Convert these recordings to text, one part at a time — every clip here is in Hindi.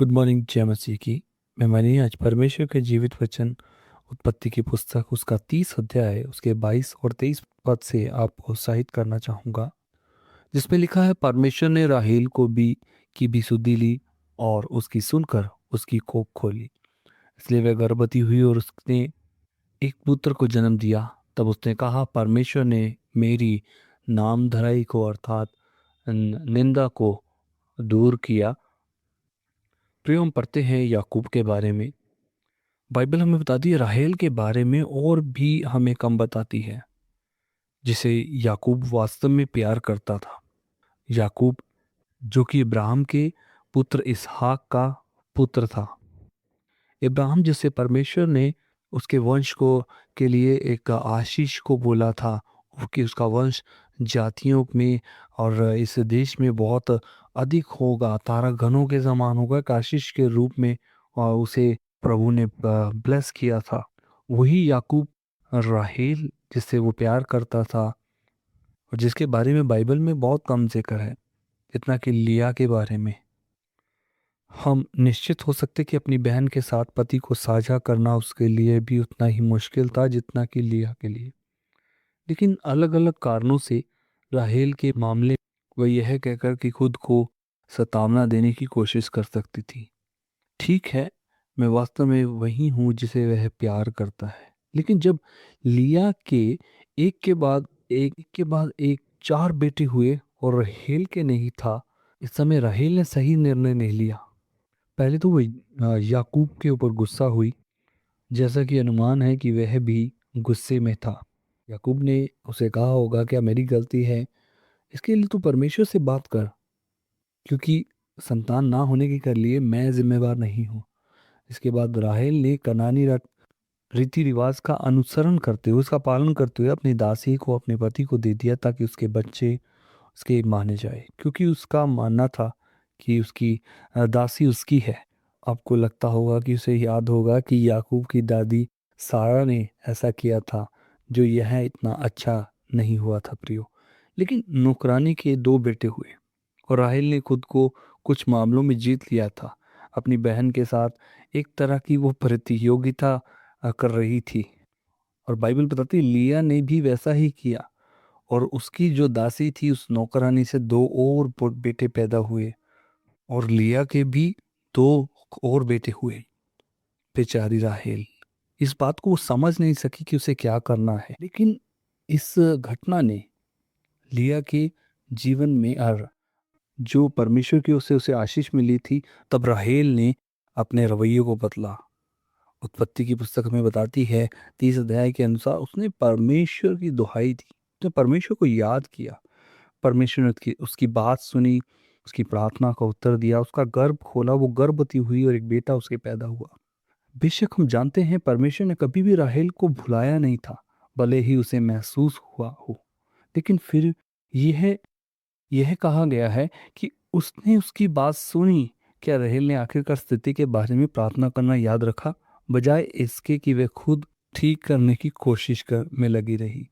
गुड मॉर्निंग जय मसीह की। मैं मानी आज परमेश्वर के जीवित वचन उत्पत्ति की पुस्तक उसका 30 अध्याय उसके 22 और 23 पद से आपको उत्साहित करना चाहूँगा, जिसमें लिखा है, परमेश्वर ने राहेल को भी की भी सुधि ली और उसकी सुनकर उसकी कोख खोली। इसलिए वह गर्भवती हुई और उसने एक पुत्र को जन्म दिया। तब उसने कहा, परमेश्वर ने मेरी नाम धराई को अर्थात निंदा को दूर किया। प्रिय, हम पढ़ते हैं याकूब के बारे में। बाइबल हमें बताती है राहेल के बारे में और भी हमें कम बताती है, जिसे याकूब वास्तव में प्यार करता था। याकूब जो कि इब्राहिम के पुत्र इसहाक का पुत्र था। इब्राहिम जिसे परमेश्वर ने उसके वंश को के लिए एक आशीष को बोला था कि उसका वंश जातियों में और इस देश में बहुत अधिक होगा, तारा गणों के समान होगा, एक आशीष के रूप में उसे प्रभु ने ब्लेस किया था। वही याकूब राहेल जिससे वो प्यार करता था और जिसके बारे में बाइबल में बहुत कम जिक्र है, इतना कि लिया के बारे में। हम निश्चित हो सकते कि अपनी बहन के साथ पति को साझा करना उसके लिए भी उतना ही मुश्किल था जितना कि लिया के लिए। लेकिन अलग अलग कारणों से राहेल के मामले वह यह कहकर कि खुद को सतावना देने की कोशिश कर सकती थी, ठीक है, मैं वास्तव में वही हूँ जिसे वह प्यार करता है। लेकिन जब लिया के एक चार बेटे हुए और राहेल के नहीं था, इस समय राहेल ने सही निर्णय नहीं लिया। पहले तो वो याकूब के ऊपर गुस्सा हुई, जैसा कि अनुमान है कि वह भी गुस्से में था। याकूब ने उसे कहा होगा, क्या मेरी गलती है? इसके लिए तू परमेश्वर से बात कर, क्योंकि संतान ना होने के लिए मैं जिम्मेवार नहीं हूँ। इसके बाद राहेल ने कनानी रीति रिवाज का अनुसरण करते हुए, उसका पालन करते हुए अपनी दासी को अपने पति को दे दिया ताकि उसके बच्चे उसके माने जाए, क्योंकि उसका मानना था कि उसकी दासी उसकी है। आपको लगता होगा कि उसे याद होगा कि याकूब की दादी सारा ने ऐसा किया था, जो यह इतना अच्छा नहीं हुआ था प्रियो। लेकिन नौकरानी के दो बेटे हुए और राहेल ने खुद को कुछ मामलों में जीत लिया था। अपनी बहन के साथ एक तरह की वो प्रतियोगिता कर रही थी, और बाइबल बताती है लिया ने भी वैसा ही किया। और उसकी जो दासी थी, उस नौकरानी से दो और बेटे पैदा हुए, और लिया के भी दो और बेटे हुए। बेचारी राहेल इस बात को वो समझ नहीं सकी कि उसे क्या करना है। लेकिन इस घटना ने लिया के जीवन में और जो परमेश्वर की ओर से उसे आशीष मिली थी, तब राहेल ने अपने रवैये को बदला। उत्पत्ति की पुस्तक में बताती है 30 अध्याय के अनुसार उसने परमेश्वर की दुहाई दी, उसने परमेश्वर को याद किया। परमेश्वर ने उसकी बात सुनी, उसकी प्रार्थना का उत्तर दिया, उसका गर्भ खोला, वो गर्भवती हुई और एक बेटा उसके पैदा हुआ। बेशक हम जानते हैं परमेश्वर ने कभी भी राहेल को भुलाया नहीं था, भले ही उसे महसूस हुआ हो। लेकिन फिर यह यह कहा गया है कि उसने उसकी बात सुनी। क्या राहेल ने आखिरकार स्थिति के बारे में प्रार्थना करना याद रखा, बजाय इसके कि वह खुद ठीक करने की कोशिश कर में लगी रही?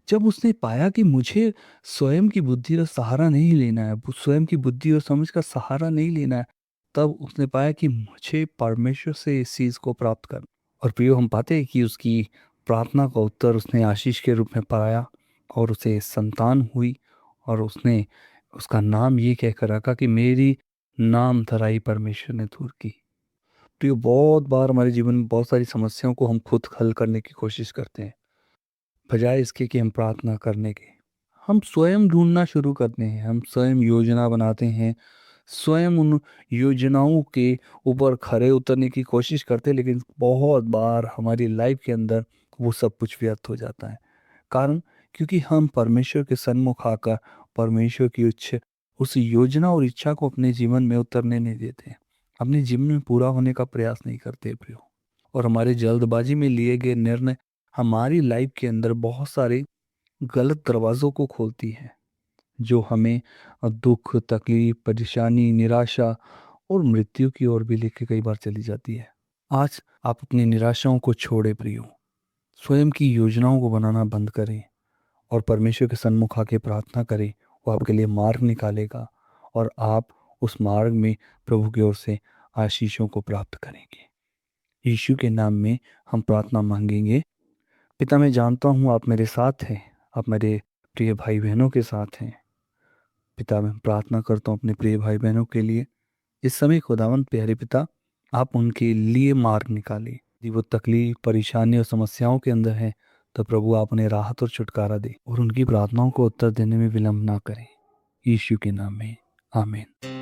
जब उसने पाया कि मुझे स्वयं की बुद्धि और सहारा नहीं लेना है, स्वयं की बुद्धि और समझ का सहारा नहीं लेना है, तब उसने पाया कि मुझे परमेश्वर से इस चीज़ को प्राप्त करना। और प्रियो, हम पाते हैं कि उसकी प्रार्थना का उत्तर उसने आशीष के रूप में पाया और उसे संतान हुई, और उसने उसका नाम ये कहकर रखा कि मेरी नाम धराई परमेश्वर ने दूर की। प्रियो, बहुत बार हमारे जीवन में बहुत सारी समस्याओं को हम खुद हल करने की कोशिश करते हैं, बजाय इसके कि हम प्रार्थना करने के। हम स्वयं ढूंढना शुरू करते हैं, हम स्वयं योजना बनाते हैं, स्वयं उन योजनाओं के ऊपर खरे उतरने की कोशिश करते हैं, लेकिन बहुत बार हमारी लाइफ के अंदर वो सब कुछ व्यर्थ हो जाता है। कारण, क्योंकि हम परमेश्वर के सन्मुख आकर परमेश्वर की उस योजना और इच्छा को अपने जीवन में उतरने नहीं देते, अपने जीवन में पूरा होने का प्रयास नहीं करते प्रियो। और हमारे जल्दबाजी में लिए गए निर्णय हमारी लाइफ के अंदर बहुत सारे गलत दरवाज़ों को खोलती है, जो हमें दुख, तकलीफ, परेशानी, निराशा और मृत्यु की ओर भी लेके कई बार चली जाती है। आज आप अपनी निराशाओं को छोड़े प्रियो, स्वयं की योजनाओं को बनाना बंद करें और परमेश्वर के सन्मुख आके प्रार्थना करें। वो आपके लिए मार्ग निकालेगा और आप उस मार्ग में प्रभु की ओर से आशीषों को प्राप्त करेंगे। यीशु के नाम में हम प्रार्थना मांगेंगे। पिता, मैं जानता हूँ आप मेरे साथ हैं, आप मेरे प्रिय भाई बहनों के साथ हैं। पिता, मैं प्रार्थना करता हूँ अपने प्रिय भाई बहनों के लिए। इस समय खुदावंद प्यारे पिता, आप उनके लिए मार्ग निकालें। यदि वो तकलीफ, परेशानी और समस्याओं के अंदर हैं, तो प्रभु आप उन्हें राहत और छुटकारा दें और उनकी प्रार्थनाओं को उत्तर देने में विलंब ना करें। यीशु के नाम में आमीन।